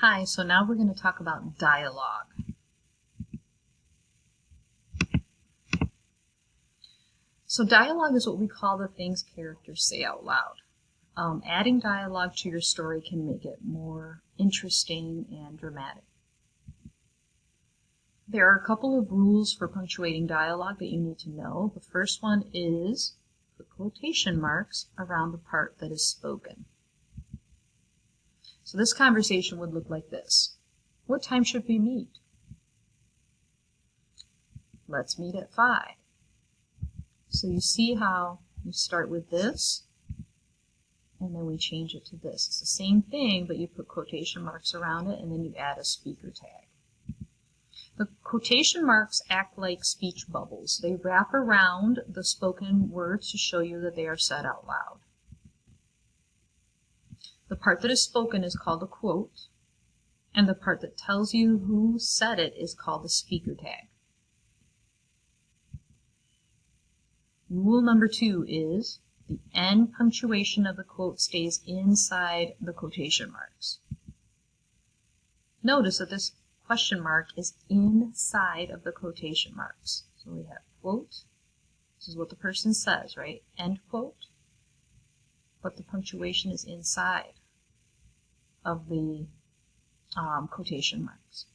Hi, so now we're going to talk about dialogue. So dialogue is what we call the things characters say out loud. Adding dialogue to your story can make it more interesting and dramatic. There are a couple of rules for punctuating dialogue that you need to know. The first one is put quotation marks around the part that is spoken. So this conversation would look like this. What time should we meet? Let's meet at 5. So you see how you start with this, and then we change it to this. It's the same thing, but you put quotation marks around it, and then you add a speaker tag. The quotation marks act like speech bubbles. They wrap around the spoken words to show you that they are said out loud. The part that is spoken is called a quote, and the part that tells you who said it is called the speaker tag. Rule number 2 is the end punctuation of the quote stays inside the quotation marks. Notice that this question mark is inside of the quotation marks. So we have quote, this is what the person says, right? End quote, but the punctuation is inside of the quotation marks.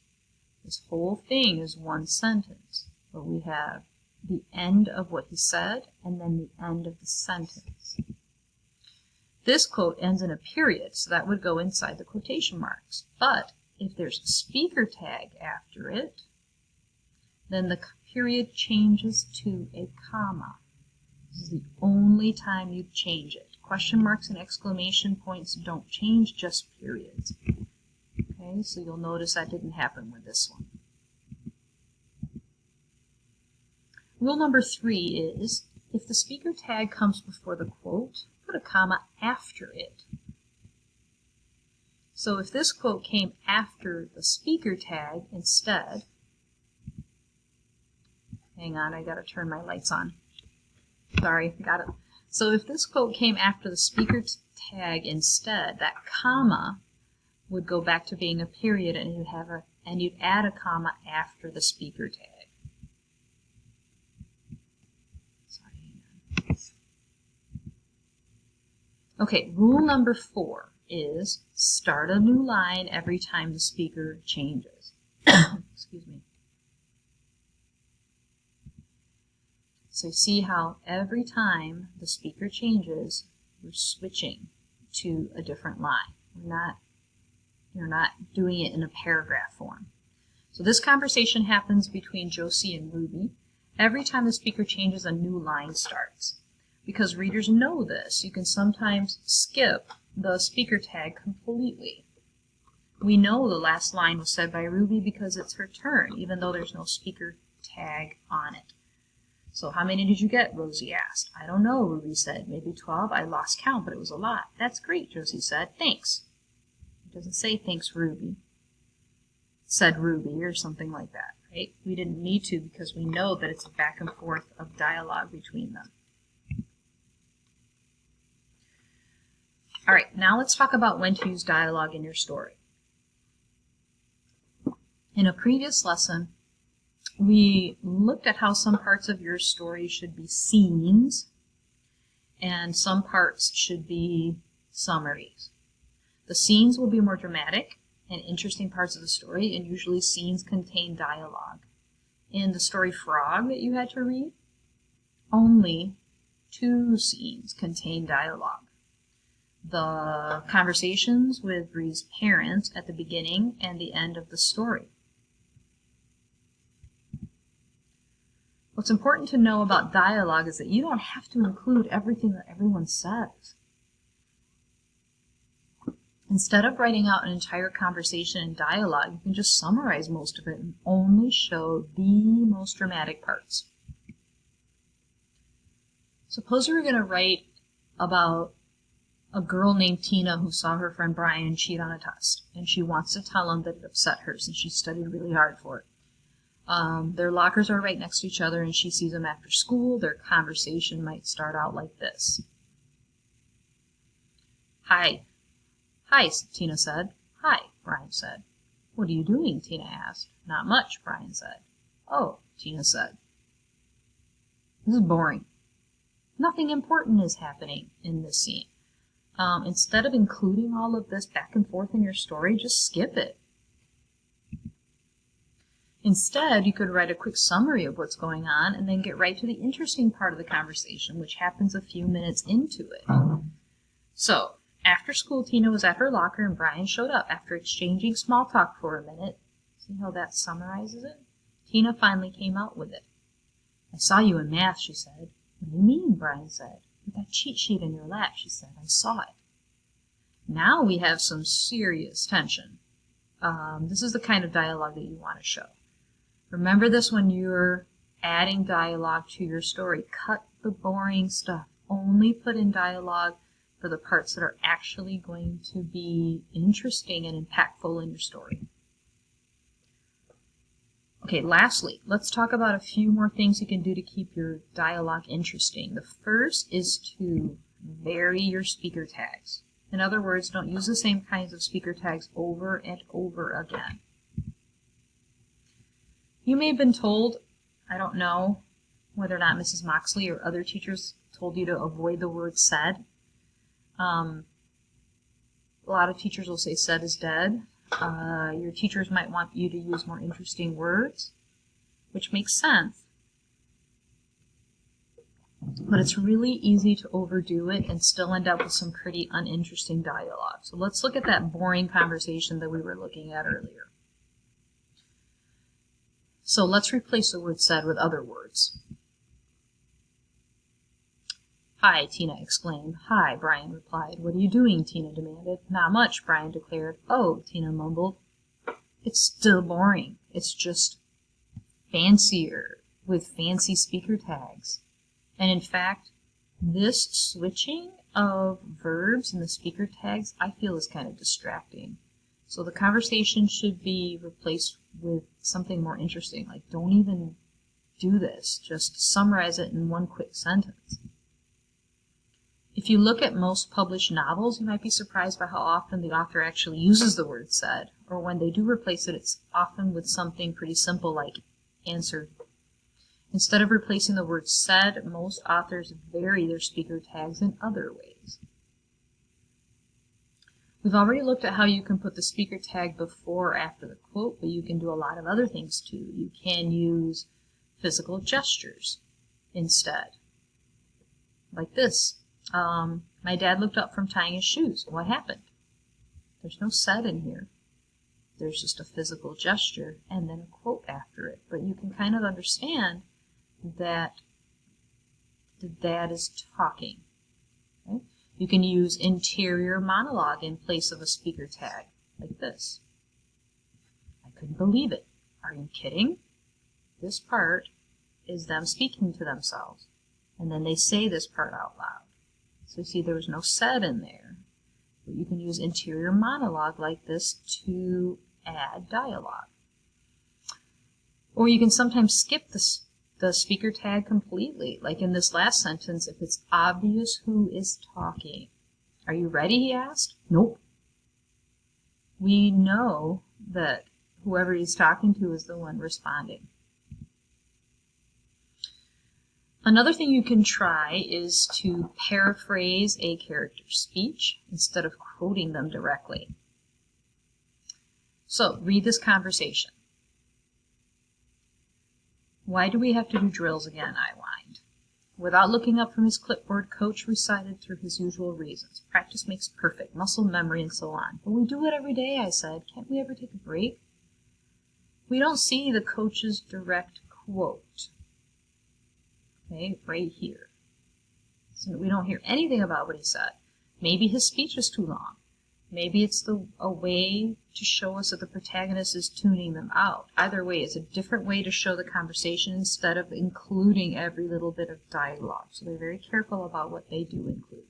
This whole thing is one sentence, but we have the end of what he said and then the end of the sentence. This quote ends in a period, so that would go inside the quotation marks. But if there's a speaker tag after it, then the period changes to a comma. This is the only time you change it. Question marks and exclamation points don't change, just periods. Okay, so you'll notice that didn't happen with this one. Rule number 3 is, if the speaker tag comes before the quote, put a comma after it. So if this quote came after the speaker tag instead, hang on, I gotta turn my lights on. Sorry, got it. So if this quote came after the speaker tag instead, that comma would go back to being a period, and you'd add a comma after the speaker tag. Okay, rule number 4 is start a new line every time the speaker changes. Excuse me. So you see how every time the speaker changes, we're switching to a different line. You're not doing it in a paragraph form. So this conversation happens between Josie and Ruby. Every time the speaker changes, a new line starts. Because readers know this, you can sometimes skip the speaker tag completely. We know the last line was said by Ruby because it's her turn, even though there's no speaker tag on it. So how many did you get? Rosie asked. I don't know, Ruby said. Maybe 12. I lost count, but it was a lot. That's great, Josie said. Thanks. It doesn't say thanks, Ruby. It said Ruby or something like that, right? We didn't need to because we know that it's a back and forth of dialogue between them. All right, now let's talk about when to use dialogue in your story. In a previous lesson, we looked at how some parts of your story should be scenes and some parts should be summaries. The scenes will be more dramatic and interesting parts of the story, and usually scenes contain dialogue. In the story Frog that you had to read, only 2 scenes contain dialogue. The conversations with Bree's parents at the beginning and the end of the story. What's important to know about dialogue is that you don't have to include everything that everyone says. Instead of writing out an entire conversation in dialogue, you can just summarize most of it and only show the most dramatic parts. Suppose you were going to write about a girl named Tina who saw her friend Brian cheat on a test, and she wants to tell him that it upset her since she studied really hard for it. Their lockers are right next to each other, and she sees them after school. Their conversation might start out like this. Hi, Tina said. Hi, Brian said. What are you doing? Tina asked. Not much, Brian said. Oh, Tina said. This is boring. Nothing important is happening in this scene. Instead of including all of this back and forth in your story, just skip it. Instead, you could write a quick summary of what's going on and then get right to the interesting part of the conversation, which happens a few minutes into it. So, after school, Tina was at her locker and Brian showed up. After exchanging small talk for a minute, see how that summarizes it? Tina finally came out with it. I saw you in math, she said. What do you mean? Brian said. With that cheat sheet in your lap, she said. I saw it. Now we have some serious tension. This is the kind of dialogue that you want to show. Remember this when you're adding dialogue to your story. Cut the boring stuff. Only put in dialogue for the parts that are actually going to be interesting and impactful in your story. Okay, lastly, let's talk about a few more things you can do to keep your dialogue interesting. The first is to vary your speaker tags. In other words, don't use the same kinds of speaker tags over and over again. You may have been told, I don't know whether or not Mrs. Moxley or other teachers told you to avoid the word said. A lot of teachers will say said is dead. Your teachers might want you to use more interesting words, which makes sense. But it's really easy to overdo it and still end up with some pretty uninteresting dialogue. So let's look at that boring conversation that we were looking at earlier. So let's replace the word said with other words. Hi, Tina exclaimed. Hi, Brian replied. What are you doing? Tina demanded. Not much, Brian declared. Oh, Tina mumbled. It's still boring. It's just fancier with fancy speaker tags. And in fact, this switching of verbs in the speaker tags, I feel is kind of distracting. So the conversation should be replaced with something more interesting, like don't even do this, just summarize it in one quick sentence. If you look at most published novels, you might be surprised by how often the author actually uses the word said, or when they do replace it, it's often with something pretty simple like answered. Instead of replacing the word said, most authors vary their speaker tags in other ways. We've already looked at how you can put the speaker tag before or after the quote, but you can do a lot of other things too. You can use physical gestures instead, like this. My dad looked up from tying his shoes. What happened? There's no said in here. There's just a physical gesture and then a quote after it. But you can kind of understand that the dad is talking. Okay? You can use interior monologue in place of a speaker tag, like this. I couldn't believe it. Are you kidding? This part is them speaking to themselves. And then they say this part out loud. So you see there was no said in there. But you can use interior monologue like this to add dialogue. Or you can sometimes skip the speaker tag completely. Like in this last sentence, if it's obvious who is talking. Are you ready, he asked. Nope. We know that whoever he's talking to is the one responding. Another thing you can try is to paraphrase a character's speech instead of quoting them directly. So, read this conversation. Why do we have to do drills again? I whined. Without looking up from his clipboard, Coach recited through his usual reasons. Practice makes perfect, muscle memory, and so on. But we do it every day, I said. Can't we ever take a break? We don't see the coach's direct quote. Okay, right here. So we don't hear anything about what he said. Maybe his speech is too long. Maybe it's a way to show us that the protagonist is tuning them out. Either way, it's a different way to show the conversation instead of including every little bit of dialogue. So they're very careful about what they do include.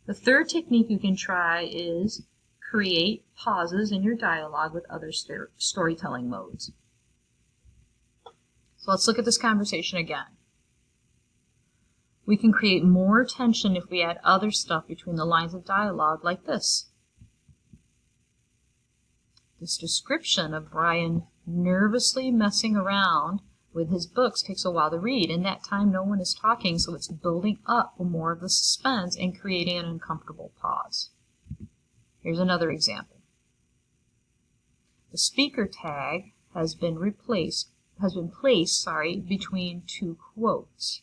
The third technique you can try is create pauses in your dialogue with other storytelling modes. So let's look at this conversation again. We can create more tension if we add other stuff between the lines of dialogue like this. This description of Brian nervously messing around with his books takes a while to read. In that time, no one is talking, so it's building up more of the suspense and creating an uncomfortable pause. Here's another example. The speaker tag has been placed between two quotes.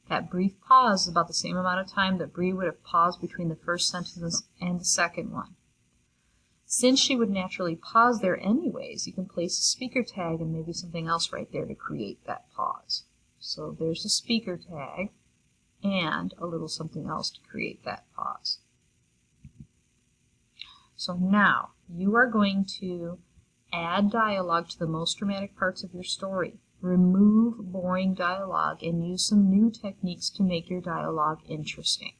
That brief pause is about the same amount of time that Bree would have paused between the first sentence and the second one. Since she would naturally pause there anyways, you can place a speaker tag and maybe something else right there to create that pause. So there's the speaker tag and a little something else to create that pause. So now you are going to add dialogue to the most dramatic parts of your story. Remove boring dialogue and use some new techniques to make your dialogue interesting.